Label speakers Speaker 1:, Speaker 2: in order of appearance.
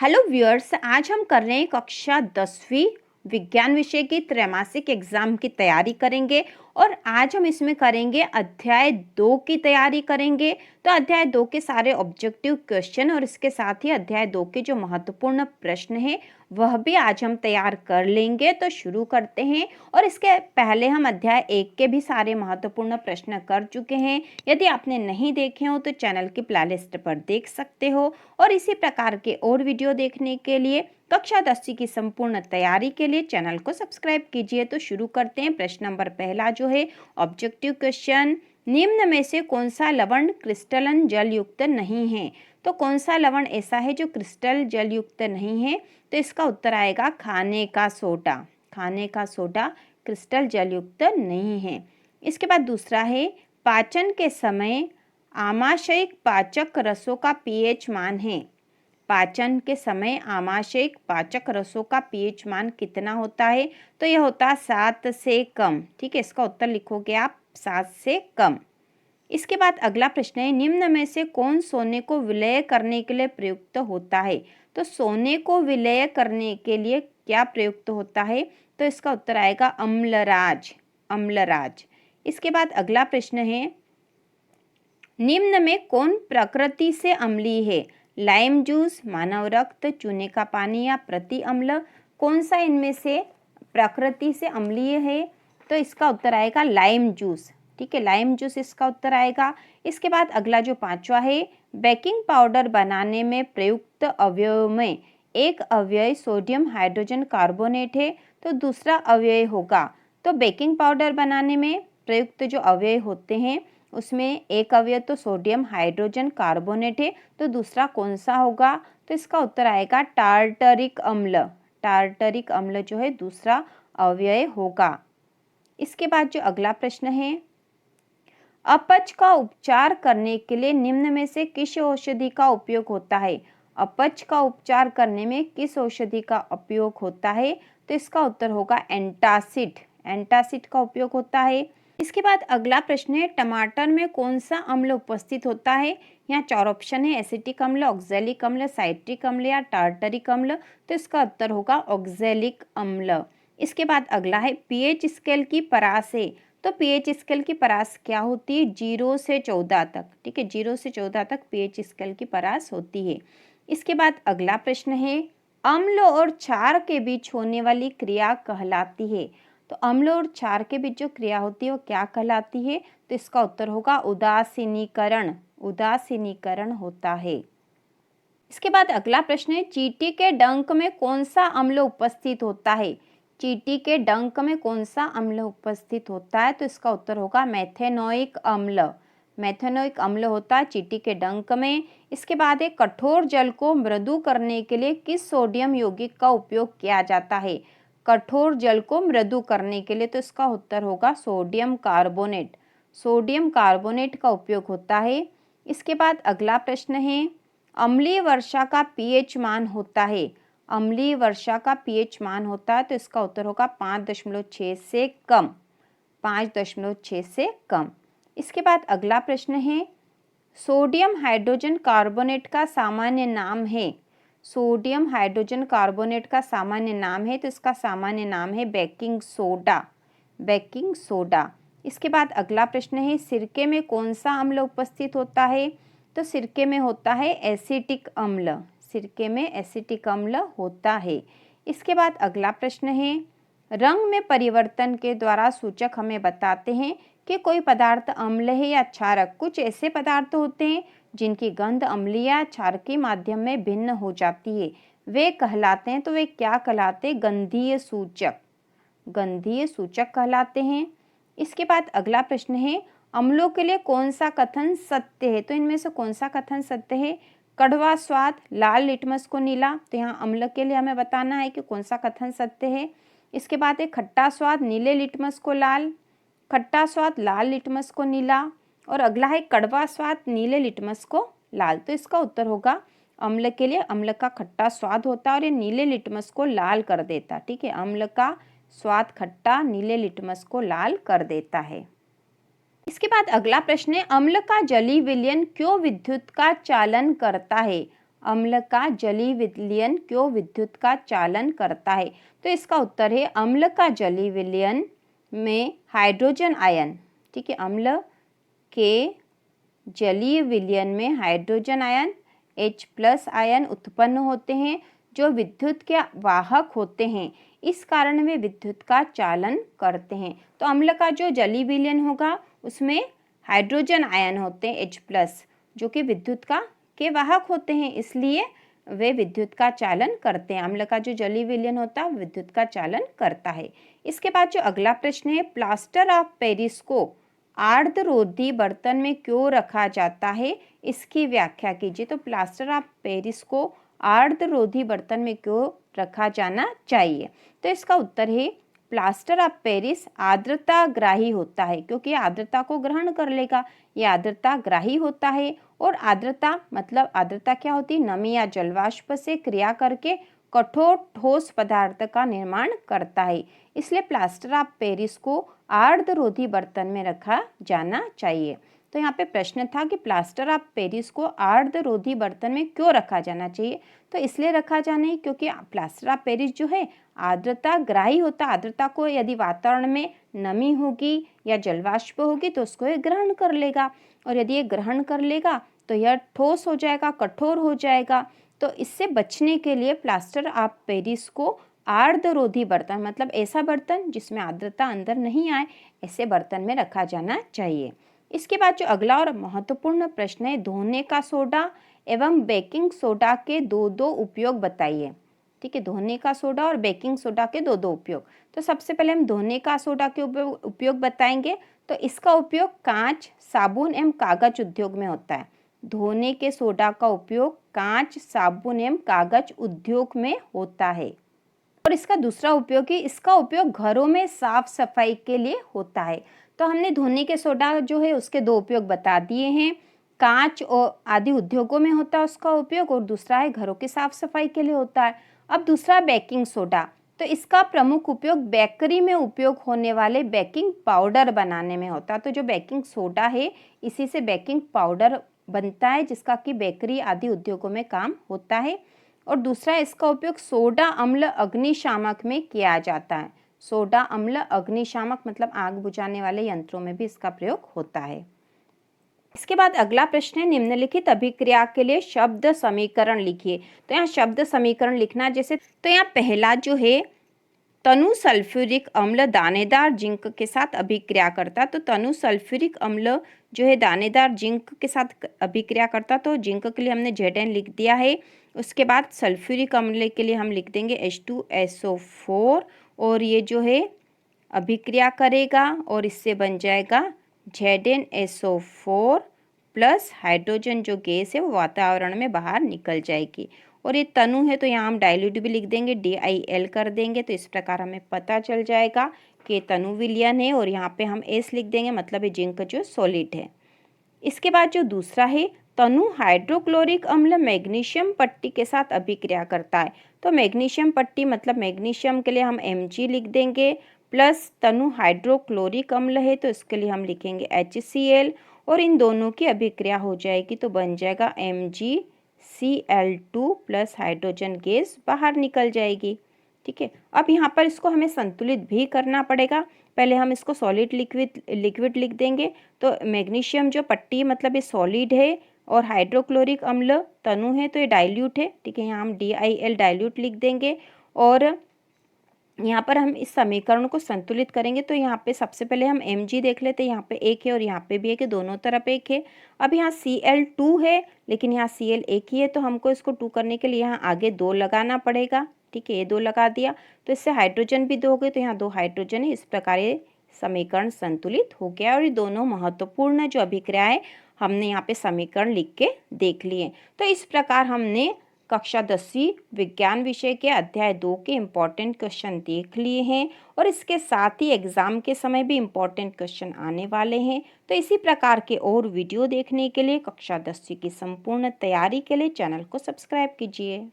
Speaker 1: Hello viewers, आज हम कर रहे हैं कक्षा 10वीं विज्ञान विषय की त्रैमासिक एग्जाम की तैयारी करेंगे। और आज हम इसमें करेंगे अध्याय 2 की तैयारी करेंगे। तो अध्याय 2 के सारे ऑब्जेक्टिव क्वेश्चन और इसके साथ ही अध्याय 2 के जो महत्वपूर्ण प्रश्न हैं वह भी आज हम तैयार कर लेंगे। तो शुरू करते हैं। और इसके पहले हम अध्याय 1 के भी सारे महत्वपूर्ण प्रश्न कर चुके हैं। यदि आपने नहीं देखे हो तो चैनल की प्लेलिस्ट पर देख सकते हो। और इसी प्रकार के और वीडियो देखने के लिए कक्षा 10वीं की संपूर्ण तैयारी के लिए चैनल को सब्सक्राइब कीजिए। तो शुरू करते हैं। प्रश्न नंबर पहला जो है ऑब्जेक्टिव क्वेश्चन, निम्न में से कौन सा लवण क्रिस्टलन जल युक्त नहीं है। तो कौन सा लवण ऐसा है जो क्रिस्टल जल युक्त नहीं है। तो इसका उत्तर आएगा खाने का सोडा। खाने का सोडा क्रिस्टल जल युक्त नहीं है। इसके बाद दूसरा है पाचन के समय आमाशयिक पाचक रसों का पीएच मान है। पाचन के समय आमाशयिक पाचक रसों का पीएच मान कितना होता है। तो यह होता है 7 से कम। ठीक है, इसका उत्तर लिखोगे आप 7 से कम। इसके बाद अगला प्रश्न है निम्न में से कौन सोने को विलय करने के लिए प्रयुक्त होता है। तो सोने को विलय करने के लिए क्या प्रयुक्त होता है। तो इसका उत्तर आएगा अम्लराज। अम्लराज। इसके बाद अगला प्रश्न है निम्न में कौन प्रकृति से अम्लीय है। लाइम जूस, मानव रक्त, चूने का पानी या प्रति अम्ल। कौन सा इनमें से प्रकृति से अम्लीय है। तो इसका उत्तर आएगा लाइम जूस। ठीक है, लाइम जूस इसका उत्तर आएगा। इसके बाद अगला जो पांचवा है बेकिंग पाउडर बनाने में प्रयुक्त अवयव में एक अवयव सोडियम हाइड्रोजन कार्बोनेट है। तो दूसरा अवयव होगा, तो बेकिंग पाउडर बनाने में प्रयुक्त जो अवयव होते हैं उसमें एक अवयव तो सोडियम हाइड्रोजन कार्बोनेट है। तो दूसरा कौन सा होगा। तो इसका उत्तर आएगा टार्टरिक अम्ल। टार्टरिक अम्ल जो है दूसरा अवयव होगा। इसके बाद जो अगला प्रश्न है अपच का उपचार करने के लिए निम्न में से किस औषधि का उपयोग होता है। अपच का उपचार करने में किस औषधि का उपयोग होता है। तो इसका उत्तर होगा एंटासिड। एंटासिड का उपयोग होता है। इसके बाद अगला प्रश्न है टमाटर में कौन सा अम्ल उपस्थित होता है। यहाँ 4 ऑप्शन है एसिटिक अम्ल, ऑक्जेलिक अम्ल, साइट्रिक अम्ल या टार्टरिक अम्ल। तो इसका उत्तर होगा ऑक्जेलिक अम्ल। इसके बाद अगला है पीएच स्केल की परास है। तो पीएच स्केल की परास क्या होती है 0 से 14 तक। ठीक है, 0 से 14 तक पीएच स्केल की परास होती है। इसके बाद अगला प्रश्न है अम्ल और क्षार के बीच होने वाली क्रिया कहलाती है। तो अम्ल और क्षार के बीच जो क्रिया होती है वो क्या कहलाती है। तो इसका उत्तर होगा उदासीनीकरण। उदासीनीकरण होता है। इसके बाद अगला प्रश्न है चींटी के डंक में कौन सा अम्ल उपस्थित होता है। चींटी के डंक में कौन सा अम्ल उपस्थित होता है। तो इसका उत्तर होगा मेथेनोइक अम्ल। मेथेनोइक अम्ल होता है चींटी के डंक में। इसके बाद एक कठोर जल को मृदु करने के लिए किस सोडियम यौगिक का उपयोग किया जाता है। कठोर जल को मृदु करने के लिए तो इसका उत्तर होगा सोडियम कार्बोनेट। सोडियम कार्बोनेट का उपयोग होता है। इसके बाद अगला प्रश्न है अम्लीय वर्षा का पीएच मान होता है। अम्लीय वर्षा का पीएच मान होता है तो इसका उत्तर होगा 5.6 से कम। 5.6 से कम। इसके बाद अगला प्रश्न है सोडियम हाइड्रोजन कार्बोनेट का सामान्य नाम है। सोडियम हाइड्रोजन कार्बोनेट का सामान्य नाम है तो इसका सामान्य नाम है बेकिंग सोडा। Baking soda. इसके बाद अगला प्रश्न है सिरके में कौन सा अम्ल उपस्थित होता है। तो सिरके में होता है एसिटिक अम्ल। सिरके में एसिटिक अम्ल होता है। इसके बाद अगला प्रश्न है रंग में परिवर्तन के द्वारा सूचक हमें बताते हैं कि कोई पदार्थ अम्ल है या क्षारक। कुछ ऐसे पदार्थ होते हैं जिनकी गंध अम्लीय या क्षार के माध्यम में भिन्न हो जाती है, वे कहलाते हैं। तो वे क्या कहलाते हैं गंधीय सूचक। गंधीय सूचक कहलाते हैं। इसके बाद अगला प्रश्न है अम्लों के लिए कौन सा कथन सत्य है। तो इनमें से कौन सा कथन सत्य है। कड़वा स्वाद लाल लिटमस को नीला। तो यहाँ अम्ल के लिए हमें बताना है कि कौन सा कथन सत्य है। इसके बाद है खट्टा स्वाद नीले लिटमस को लाल, खट्टा स्वाद लाल लिटमस को नीला। और अगला है कड़वा स्वाद नीले लिटमस को लाल। तो इसका उत्तर होगा अम्ल के लिए अम्ल का खट्टा स्वाद होता है और ये नीले लिटमस को लाल कर देता। ठीक है, अम्ल का स्वाद खट्टा नीले लिटमस को लाल कर देता है। इसके बाद अगला प्रश्न है अम्ल का जलीय विलयन क्यों विद्युत का चालन करता है। अम्ल का जलीय विलयन क्यों विद्युत का चालन करता है? तो इसका उत्तर है अम्ल का जलीय विलयन में हाइड्रोजन आयन, ठीक है, अम्ल के जलीय विलयन में हाइड्रोजन आयन H+ आयन उत्पन्न होते हैं जो विद्युत के वाहक होते हैं, इस कारण वे विद्युत का चालन करते हैं। तो अम्ल का जो जलीय विलयन होगा उसमें हाइड्रोजन आयन होते हैं H+, जो कि विद्युत का के वाहक होते हैं, इसलिए वे विद्युत का चालन करते हैं। अम्ल का जो जलीय विलयन होता है विद्युत का चालन करता है। इसके बाद जो अगला प्रश्न है, प्लास्टर ऑफ पेरिस को आर्द्ररोधी बर्तन में क्यों रखा जाता है, इसकी व्याख्या कीजिए। तो प्लास्टर ऑफ पेरिस को आर्द्ररोधी बर्तन में क्यों रखा जाना चाहिए? तो इसका उत्तर है प्लास्टर ऑफ पेरिस आर्द्रता ग्राही होता है, क्योंकि आर्द्रता को ग्रहण कर लेगा, ये आर्द्रता ग्राही होता है। और आर्द्रता मतलब आर्द्रता क्या होती है? नमी या जलवाष्प से क्रिया करके कठोर ठोस पदार्थ का निर्माण करता है, इसलिए प्लास्टर ऑफ पेरिस को आर्द्ररोधी बर्तन में रखा जाना चाहिए। तो यहाँ पे प्रश्न था कि प्लास्टर ऑफ पेरिस को आर्द्ररोधी बर्तन में क्यों रखा जाना चाहिए? तो इसलिए रखा जाना है क्योंकि प्लास्टर ऑफ पेरिस जो है आर्द्रता ग्राही होता है। आर्द्रता को यदि वातावरण में नमी होगी या जलवाष्प होगी तो उसको ये ग्रहण कर लेगा, और यदि ये ग्रहण कर लेगा तो यह ठोस हो जाएगा, कठोर हो जाएगा। तो इससे बचने के लिए प्लास्टर ऑफ पेरिस को आर्द्ररोधी बर्तन मतलब ऐसा बर्तन जिसमें आर्द्रता अंदर नहीं आए, ऐसे बर्तन में रखा जाना चाहिए। इसके बाद जो अगला और महत्वपूर्ण प्रश्न है, धोने का सोडा एवं बेकिंग सोडा के दो दो उपयोग बताइए। ठीक है, धोने का सोडा और बेकिंग सोडा के दो दो उपयोग। तो सबसे पहले हम धोने का सोडा के उपयोग बताएंगे। तो इसका उपयोग कांच, साबुन एवं कागज उद्योग में होता है। धोने के सोडा का उपयोग कांच, साबुन एवं कागज उद्योग में होता है। और इसका दूसरा उपयोग है, इसका उपयोग घरों में साफ सफाई के लिए होता है। तो हमने धोने के सोडा जो है उसके दो उपयोग बता दिए हैं, कांच और आदि उद्योगों में होता है उसका उपयोग, और दूसरा है घरों की साफ सफाई के लिए होता है। अब दूसरा बेकिंग सोडा, तो इसका प्रमुख उपयोग बेकरी में उपयोग होने वाले बेकिंग पाउडर बनाने में होता है। तो जो बेकिंग सोडा है इसी से बेकिंग पाउडर बनता है जिसका कि बेकरी आदि उद्योगों में काम होता है। और दूसरा इसका उपयोग सोडा अम्ल अग्निशामक में किया जाता है। सोडा अम्ल अग्निशामक मतलब आग बुझाने वाले यंत्रों में भी इसका प्रयोग होता है। इसके बाद अगला प्रश्न है, निम्नलिखित अभिक्रिया के लिए शब्द समीकरण लिखिए। तो यहाँ शब्द समीकरण लिखना जैसे, तो यहाँ पहला जो है तनु सल्फ्यूरिक अम्ल दानेदार जिंक के साथ अभिक्रिया करता, तो तनु सल्फ्यूरिक अम्ल जो है दानेदार जिंक के साथ अभिक्रिया करता, तो जिंक के लिए हमने Zn लिख दिया है। उसके बाद सल्फ्यूरिक अम्ल के लिए हम लिख देंगे H2SO4, और ये जो है अभिक्रिया करेगा और इससे बन जाएगा ZnSO4 प्लस हाइड्रोजन जो गैस है वो वातावरण में बाहर निकल जाएगी। और ये तनु है तो यहाँ हम डाइल्यूट भी लिख देंगे, DIL कर देंगे, तो इस प्रकार हमें पता चल जाएगा कि तनु विलयन है, और यहाँ पे हम S लिख देंगे, मतलब ये जिंक जो सॉलिड है। इसके बाद जो दूसरा है, तनु हाइड्रोक्लोरिक अम्ल मैग्नीशियम पट्टी के साथ अभिक्रिया करता है। तो मैग्नीशियम पट्टी मतलब मैग्नीशियम के लिए हम Mg लिख देंगे, प्लस तनु हाइड्रोक्लोरिक अम्ल है तो इसके लिए हम लिखेंगे HCl, और इन दोनों की अभिक्रिया हो जाएगी तो बन जाएगा MgCl2 प्लस हाइड्रोजन गैस बाहर निकल जाएगी। ठीक है, अब यहाँ पर इसको हमें संतुलित भी करना पड़ेगा। पहले हम इसको सॉलिड लिक्विड लिख देंगे। तो मैग्नीशियम जो पट्टी मतलब ये सॉलिड है, और हाइड्रोक्लोरिक अम्ल तनु है तो ये डाइल्यूट है। ठीक है, यहाँ हम DIL डाइल्यूट लिख देंगे, और यहाँ पर हम इस समीकरण को संतुलित करेंगे। तो यहाँ पे सबसे पहले हम Mg देख लेते हैं, यहाँ पे एक है और यहाँ पे भी एक है, दोनों तरफ एक है। अब यहाँ Cl2 है लेकिन यहाँ Cl एक ही है, तो हमको इसको 2 करने के लिए यहाँ आगे 2 लगाना पड़ेगा। ठीक है, ये 2 लगा दिया तो इससे हाइड्रोजन भी 2 हो गए, तो यहाँ 2 हाइड्रोजन है। इस प्रकार ये समीकरण संतुलित हो गया, और ये दोनों महत्वपूर्ण जो अभिक्रिया है हमने यहाँ पे समीकरण लिख के देख लिए। तो इस प्रकार हमने कक्षा 10वीं विज्ञान विषय के अध्याय 2 के इम्पॉर्टेंट क्वेश्चन देख लिए हैं, और इसके साथ ही एग्जाम के समय भी इम्पॉर्टेंट क्वेश्चन आने वाले हैं। तो इसी प्रकार के और वीडियो देखने के लिए कक्षा 10वीं की संपूर्ण तैयारी के लिए चैनल को सब्सक्राइब कीजिए।